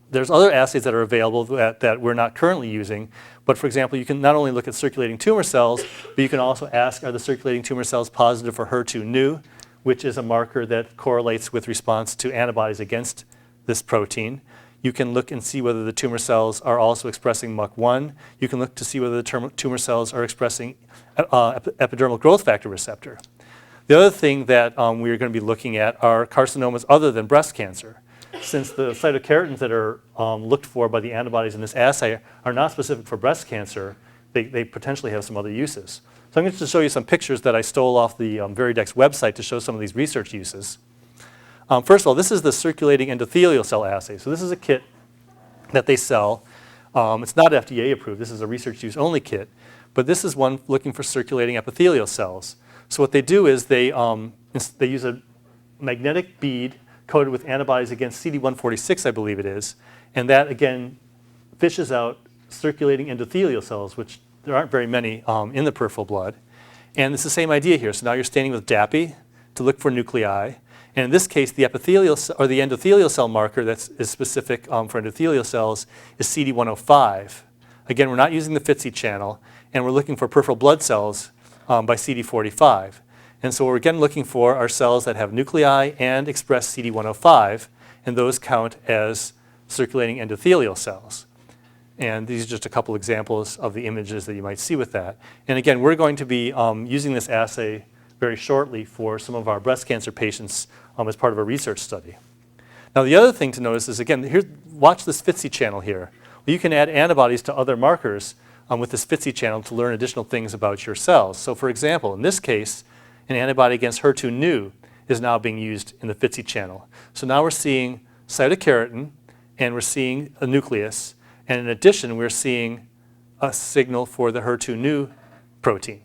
There's other assays that are available that we're not currently using, but for example, you can not only look at circulating tumor cells, but you can also ask, are the circulating tumor cells positive for HER2/neu, which is a marker that correlates with response to antibodies against this protein. You can look and see whether the tumor cells are also expressing MUC1. You can look to see whether the tumor cells are expressing epidermal growth factor receptor. The other thing that we're going to be looking at are carcinomas other than breast cancer. Since the cytokeratins that are looked for by the antibodies in this assay are not specific for breast cancer, they potentially have some other uses. So I'm going to show you some pictures that I stole off the Veridex website to show some of these research uses. First of all, this is the circulating endothelial cell assay. So this is a kit that they sell. It's not FDA approved. This is a research use only kit. But this is one looking for circulating epithelial cells. So what they do is they use a magnetic bead coated with antibodies against CD146, I believe it is. And that, again, fishes out circulating endothelial cells, which there aren't very many in the peripheral blood. And it's the same idea here. So now you're staining with DAPI to look for nuclei. And in this case, the epithelial or the endothelial cell marker that is specific for endothelial cells is CD105. Again, we're not using the FITC channel, and we're looking for peripheral blood cells by CD45. And so we're again looking for are cells that have nuclei and express CD105, and those count as circulating endothelial cells. And these are just a couple examples of the images that you might see with that. And again, we're going to be using this assay very shortly for some of our breast cancer patients as part of a research study. Now the other thing to notice is, again, here, watch this FITC channel here. Well, you can add antibodies to other markers with this FITC channel to learn additional things about your cells. So for example, in this case, an antibody against HER2/neu is now being used in the FITC channel. So now we're seeing cytokeratin, and we're seeing a nucleus, and in addition, we're seeing a signal for the HER2/neu protein.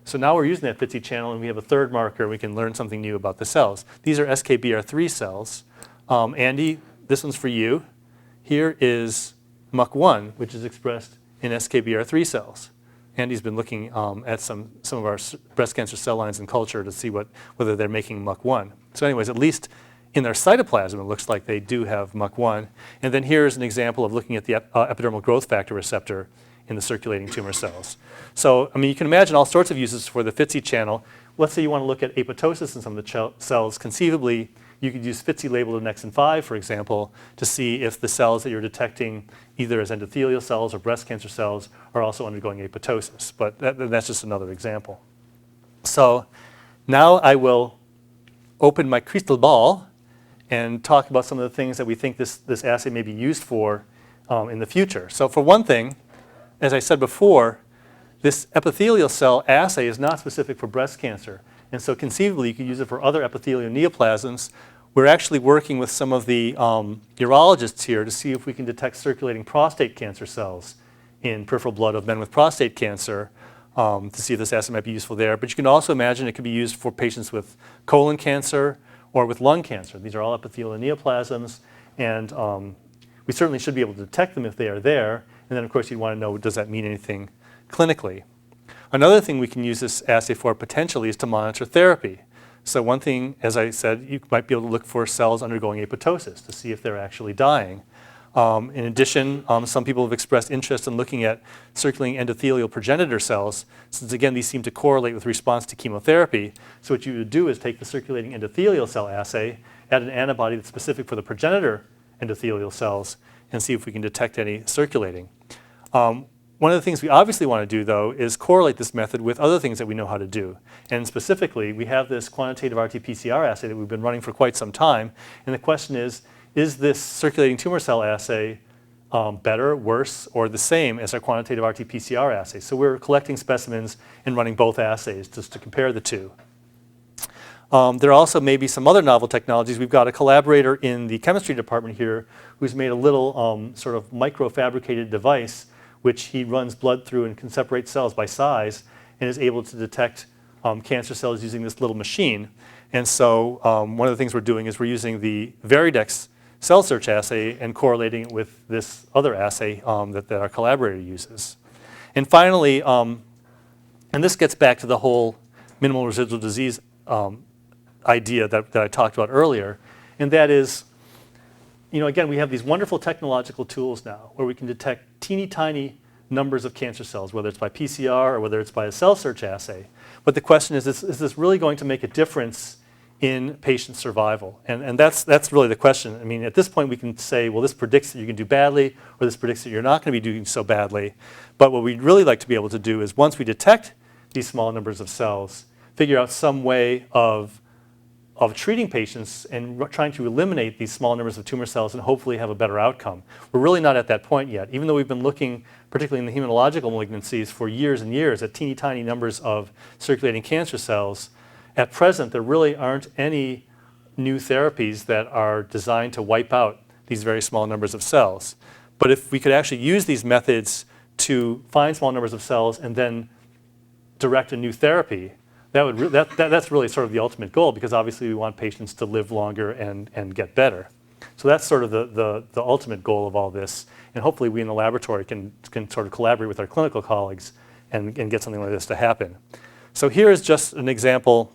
So now we're using that FITC channel, and we have a third marker, and we can learn something new about the cells. These are SKBR3 cells. Andy, this one's for you. Here is MUC1, which is expressed in SKBR3 cells. Andy's been looking at some of our breast cancer cell lines in culture to see whether they're making MUC1. So anyways, at least in their cytoplasm, it looks like they do have MUC1. And then here's an example of looking at the epidermal growth factor receptor in the circulating tumor cells. So, I mean, you can imagine all sorts of uses for the FITC channel. Let's say you want to look at apoptosis in some of the cells. Conceivably, you could use FITC labeled Nexin-5, for example, to see if the cells that you're detecting either as endothelial cells or breast cancer cells are also undergoing apoptosis. But that's just another example. So now I will open my crystal ball and talk about some of the things that we think this assay may be used for in the future. So for one thing, as I said before, this epithelial cell assay is not specific for breast cancer. And so conceivably, you could use it for other epithelial neoplasms. We're actually working with some of the urologists here to see if we can detect circulating prostate cancer cells in peripheral blood of men with prostate cancer to see if this assay might be useful there. But you can also imagine it could be used for patients with colon cancer or with lung cancer. These are all epithelial neoplasms, and we certainly should be able to detect them if they are there. And then, of course, you'd want to know, does that mean anything clinically? Another thing we can use this assay for potentially is to monitor therapy. So one thing, as I said, you might be able to look for cells undergoing apoptosis to see if they're actually dying. In addition, some people have expressed interest in looking at circulating endothelial progenitor cells, since again, these seem to correlate with response to chemotherapy. So what you would do is take the circulating endothelial cell assay, add an antibody that's specific for the progenitor endothelial cells, and see if we can detect any circulating. One of the things we obviously want to do, though, is correlate this method with other things that we know how to do. And specifically, we have this quantitative RT-PCR assay that we've been running for quite some time. And the question is this circulating tumor cell assay better, worse, or the same as our quantitative RT-PCR assay. So we're collecting specimens and running both assays just to compare the two. There also may be some other novel technologies. We've got a collaborator in the chemistry department here who's made a little sort of micro-fabricated device which he runs blood through and can separate cells by size and is able to detect cancer cells using this little machine. And so one of the things we're doing is we're using the Veridex cell search assay and correlating it with this other assay that our collaborator uses. And finally, and this gets back to the whole minimal residual disease idea that I talked about earlier, and that is, again, we have these wonderful technological tools now where we can detect teeny tiny numbers of cancer cells, whether it's by PCR or whether it's by a cell search assay. But the question is this really going to make a difference in patient survival? And that's really the question. I mean, at this point we can say, well, this predicts that you can do badly, or this predicts that you're not going to be doing so badly. But what we'd really like to be able to do is once we detect these small numbers of cells, figure out some way of treating patients and trying to eliminate these small numbers of tumor cells and hopefully have a better outcome. We're really not at that point yet, even though we've been looking, particularly in the hematological malignancies, for years and years at teeny tiny numbers of circulating cancer cells. At present, there really aren't any new therapies that are designed to wipe out these very small numbers of cells. But if we could actually use these methods to find small numbers of cells and then direct a new therapy, that's really sort of the ultimate goal, because obviously we want patients to live longer and get better. So that's sort of the ultimate goal of all this. And hopefully we in the laboratory can sort of collaborate with our clinical colleagues and get something like this to happen. So here is just an example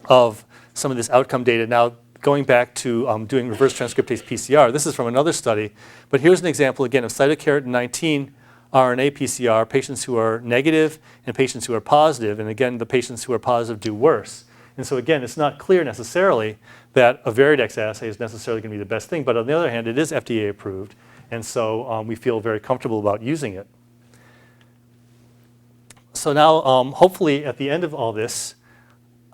of some of this outcome data. Now, going back to doing reverse transcriptase PCR, this is from another study, but here's an example again of cytokeratin 19 RNA PCR, patients who are negative and patients who are positive, and again, the patients who are positive do worse. And so again, it's not clear necessarily that a Veridex assay is necessarily going to be the best thing, but on the other hand, it is FDA approved, and so we feel very comfortable about using it. So now, hopefully at the end of all this,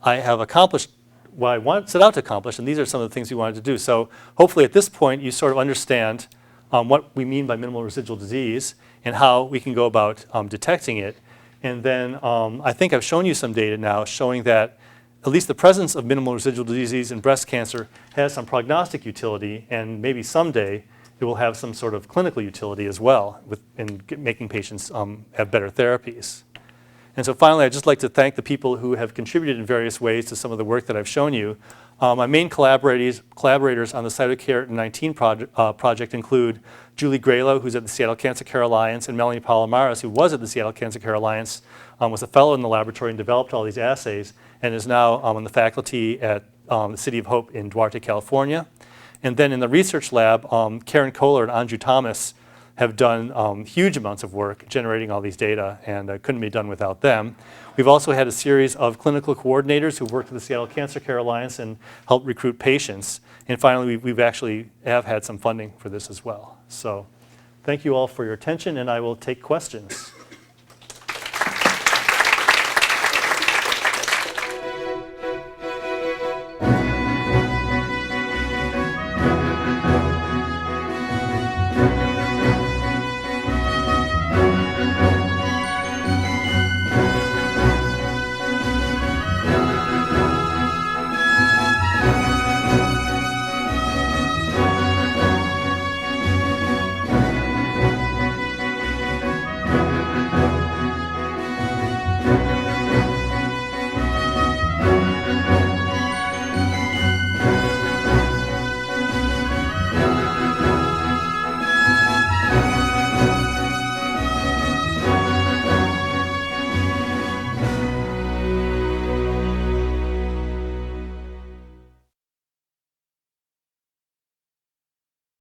I have accomplished what I set out to accomplish, and these are some of the things we wanted to do. So hopefully at this point, you sort of understand what we mean by minimal residual disease and how we can go about detecting it. And then I think I've shown you some data now showing that at least the presence of minimal residual disease in breast cancer has some prognostic utility, and maybe someday it will have some sort of clinical utility as well in making patients have better therapies. And so finally, I'd just like to thank the people who have contributed in various ways to some of the work that I've shown you. My main collaborators on the Cytokeratin 19 project include Julie Graylow, who's at the Seattle Cancer Care Alliance, and Melanie Palomares, who was at the Seattle Cancer Care Alliance, was a fellow in the laboratory and developed all these assays, and is now on the faculty at the City of Hope in Duarte, California. And then in the research lab, Karen Kohler and Anju Thomas have done huge amounts of work generating all these data, and couldn't be done without them. We've also had a series of clinical coordinators who've worked at the Seattle Cancer Care Alliance and helped recruit patients. And finally, we've actually had some funding for this as well. So thank you all for your attention, and I will take questions.